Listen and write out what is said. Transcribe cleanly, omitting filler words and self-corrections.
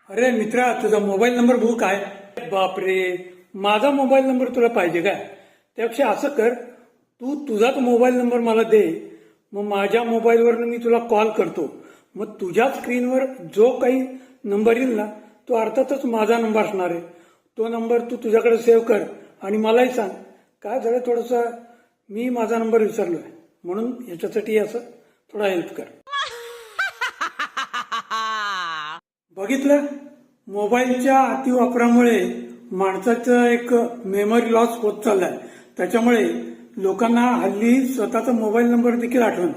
अरे मित्रा, तुझा मोबाईल नंबर बघू काय? बापरे, माझा मोबाईल नंबर तुला पाहिजे काय? त्यापेक्षा असं कर, तू तुझाच मोबाईल नंबर मला दे, मग माझ्या मोबाईलवरनं मी तुला कॉल करतो. मग तुझ्या स्क्रीनवर जो काही नंबर येईल ना, तो अर्थातच माझा नंबर असणार आहे. तो नंबर तू तुझ्याकडे सेव्ह कर आणि मलाही सांग. काय झालं, थोडंसं मी माझा नंबर विसरलोय, म्हणून याच्यासाठी असं थोडा हेल्प कर. बघितलं, मोबाईलच्या अतिवापरामुळे माणसाचं एक मेमरी लॉस होत चाललाय. त्याच्यामुळे लोकांना हल्ली स्वतःचा मोबाईल नंबर देखील आठवण